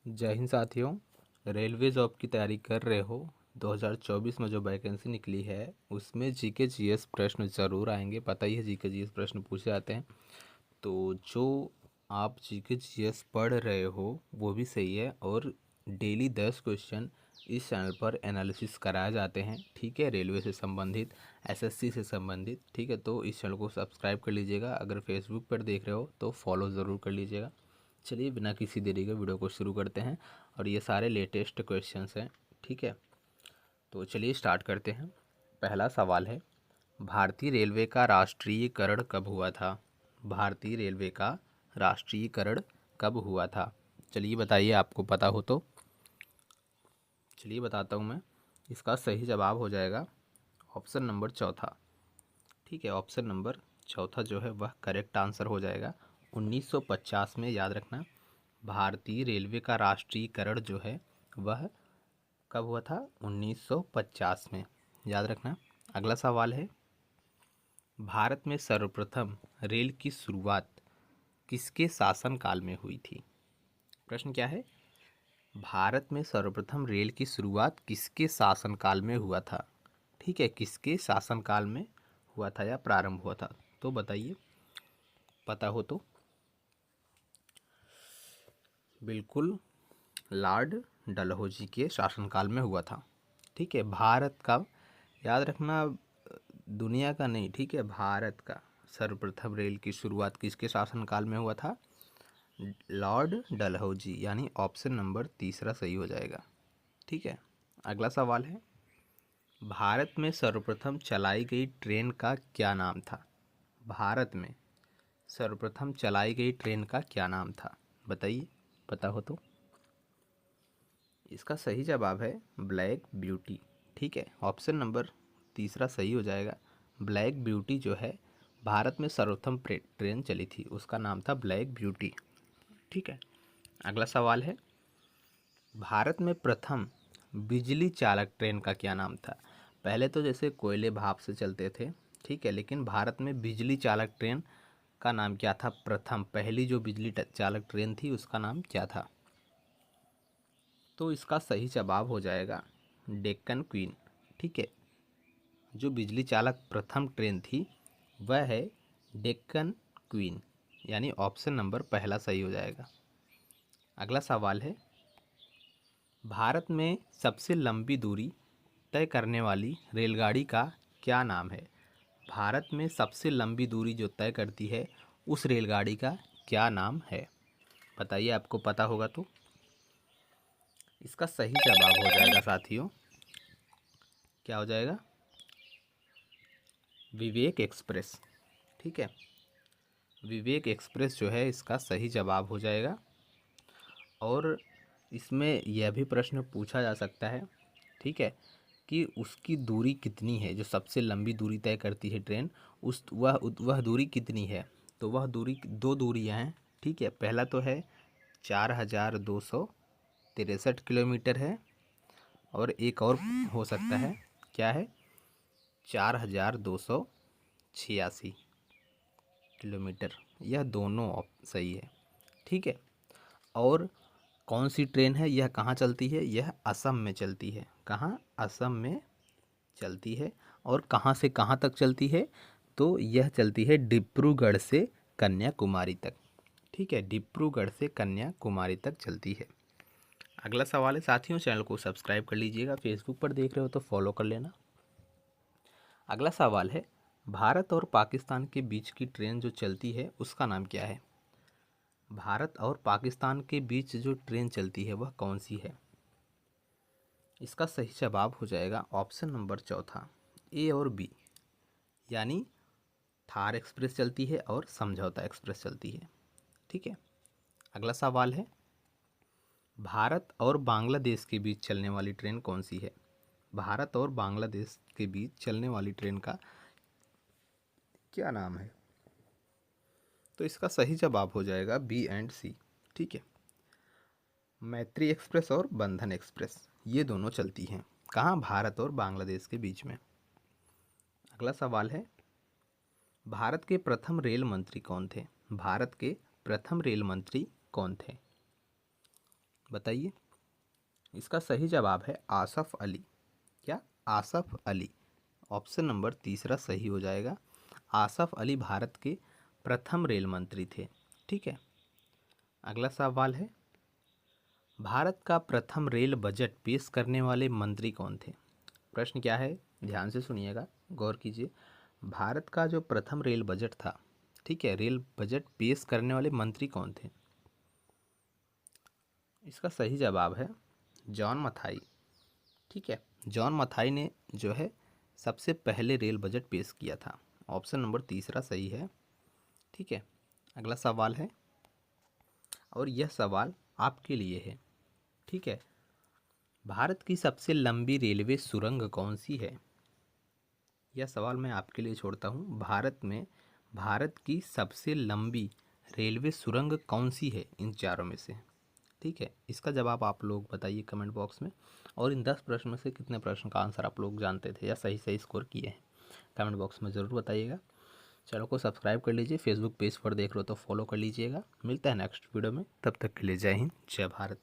जय हिंद साथियों। Railway job की तैयारी कर रहे हो, 2024 में जो वैकेंसी निकली है उसमें जीके जीएस प्रश्न ज़रूर आएंगे। पता ही है जीके जीएस प्रश्न पूछे जाते हैं। तो जो आप जीके जीएस पढ़ रहे हो वो भी सही है, और डेली 10 क्वेश्चन इस चैनल पर एनालिसिस कराए जाते हैं। ठीक है, रेलवे से संबंधित, एसएससी से संबंधित। ठीक है, तो इस चैनल को सब्सक्राइब कर लीजिएगा। अगर फेसबुक पर देख रहे हो तो फॉलो ज़रूर कर लीजिएगा। चलिए बिना किसी देरी के वीडियो को शुरू करते हैं, और ये सारे लेटेस्ट क्वेश्चंस हैं। ठीक है, तो चलिए स्टार्ट करते हैं। पहला सवाल है, भारतीय रेलवे का राष्ट्रीयकरण कब हुआ था? भारतीय रेलवे का राष्ट्रीयकरण कब हुआ था? चलिए बताइए, आपको पता हो तो। चलिए बताता हूँ मैं। इसका सही जवाब हो जाएगा ऑप्शन नंबर चौथा। ठीक है, ऑप्शन नंबर चौथा जो है वह करेक्ट आंसर हो जाएगा। 1950 में, याद रखना, भारतीय रेलवे का राष्ट्रीयकरण जो है वह कब हुआ था? 1950 में, याद रखना। अगला सवाल है, भारत में सर्वप्रथम रेल की शुरुआत किसके शासनकाल में हुई थी? प्रश्न क्या है? भारत में सर्वप्रथम रेल की शुरुआत किसके शासनकाल में हुआ था? ठीक है, किसके शासनकाल में हुआ था या प्रारंभ हुआ था? तो बताइए, पता हो तो। बिल्कुल, लॉर्ड डलहौजी के शासनकाल में हुआ था। ठीक है, भारत का, याद रखना, दुनिया का नहीं। ठीक है, भारत का सर्वप्रथम रेल की शुरुआत किसके शासनकाल में हुआ था? लॉर्ड डलहौजी, यानी ऑप्शन नंबर तीसरा सही हो जाएगा। ठीक है, अगला सवाल है, भारत में सर्वप्रथम चलाई गई ट्रेन का क्या नाम था? भारत में सर्वप्रथम चलाई गई ट्रेन का क्या नाम था? बताइए, पता हो तो। इसका सही जवाब है ब्लैक ब्यूटी। ठीक है, ऑप्शन नंबर तीसरा सही हो जाएगा। ब्लैक ब्यूटी जो है, भारत में सर्वप्रथम ट्रेन चली थी, उसका नाम था ब्लैक ब्यूटी। ठीक है, अगला सवाल है, भारत में प्रथम बिजली चालक ट्रेन का क्या नाम था? पहले तो जैसे कोयले भाप से चलते थे, ठीक है, लेकिन भारत में बिजली चालक ट्रेन का नाम क्या था? प्रथम, पहली जो बिजली चालक ट्रेन थी उसका नाम क्या था? तो इसका सही जवाब हो जाएगा डेक्कन क्वीन। ठीक है, जो बिजली चालक प्रथम ट्रेन थी वह है डेक्कन क्वीन, यानी ऑप्शन नंबर पहला सही हो जाएगा। अगला सवाल है, भारत में सबसे लंबी दूरी तय करने वाली रेलगाड़ी का क्या नाम है? भारत में सबसे लंबी दूरी जो तय करती है उस रेलगाड़ी का क्या नाम है? बताइए, आपको पता होगा तो। इसका सही जवाब हो जाएगा साथियों, क्या हो जाएगा? विवेक एक्सप्रेस। ठीक है, विवेक एक्सप्रेस जो है इसका सही जवाब हो जाएगा। और इसमें यह भी प्रश्न पूछा जा सकता है, ठीक है, कि उसकी दूरी कितनी है? जो सबसे लंबी दूरी तय करती है ट्रेन, उस वह दूरी कितनी है? तो वह दूरी, दो दूरियां हैं। ठीक है, पहला तो है 4263 किलोमीटर है, और एक और हो सकता है, क्या है, 4286 किलोमीटर। यह दोनों सही है। ठीक है, और कौन सी ट्रेन है, यह कहाँ चलती है? यह असम में चलती है। कहाँ? असम में चलती है। और कहाँ से कहाँ तक चलती है? तो यह चलती है डिब्रूगढ़ से कन्याकुमारी तक। ठीक है, डिब्रूगढ़ से कन्याकुमारी तक चलती है। अगला सवाल है साथियों, चैनल को सब्सक्राइब कर लीजिएगा। फेसबुक पर देख रहे हो तो फॉलो कर लेना। अगला सवाल है, भारत और पाकिस्तान के बीच की ट्रेन जो चलती है उसका नाम क्या है? भारत और पाकिस्तान के बीच जो ट्रेन चलती है वह कौन सी है? इसका सही जवाब हो जाएगा ऑप्शन नंबर चौथा, ए और बी, यानी थार एक्सप्रेस चलती है और समझौता एक्सप्रेस चलती है। ठीक है, अगला सवाल है, भारत और बांग्लादेश के बीच चलने वाली ट्रेन कौन सी है? भारत और बांग्लादेश के बीच चलने वाली ट्रेन का क्या नाम है? तो इसका सही जवाब हो जाएगा बी एंड सी। ठीक है, मैत्री एक्सप्रेस और बंधन एक्सप्रेस ये दोनों चलती हैं। कहाँ? भारत और बांग्लादेश के बीच में। अगला सवाल है, भारत के प्रथम रेल मंत्री कौन थे? भारत के प्रथम रेल मंत्री कौन थे? बताइए। इसका सही जवाब है आसफ अली। क्या? आसफ अली। ऑप्शन नंबर तीसरा सही हो जाएगा। आसफ अली भारत के प्रथम रेल मंत्री थे। ठीक है, अगला सवाल है, भारत का प्रथम रेल बजट पेश करने वाले मंत्री कौन थे? प्रश्न क्या है, ध्यान से सुनिएगा, गौर कीजिए। भारत का जो प्रथम रेल बजट था, ठीक है, रेल बजट पेश करने वाले मंत्री कौन थे? इसका सही जवाब है जॉन मथाई। ठीक है, जॉन मथाई ने जो है सबसे पहले रेल बजट पेश किया था। ऑप्शन नंबर तीसरा सही है। ठीक है, अगला सवाल है, और यह सवाल आपके लिए है। ठीक है, भारत की सबसे लंबी रेलवे सुरंग कौन सी है? यह सवाल मैं आपके लिए छोड़ता हूँ। भारत की सबसे लंबी रेलवे सुरंग कौन सी है इन चारों में से? ठीक है, इसका जवाब आप लोग बताइए कमेंट बॉक्स में। और इन 10 प्रश्न में से कितने प्रश्न का आंसर आप लोग जानते थे या सही सही स्कोर किए हैं, कमेंट बॉक्स में ज़रूर बताइएगा। चैनल को सब्सक्राइब कर लीजिए, फेसबुक पेज पर देख रहे हो तो फॉलो कर लीजिएगा। मिलता है नेक्स्ट वीडियो में, तब तक के लिए जय हिंद, जय भारत।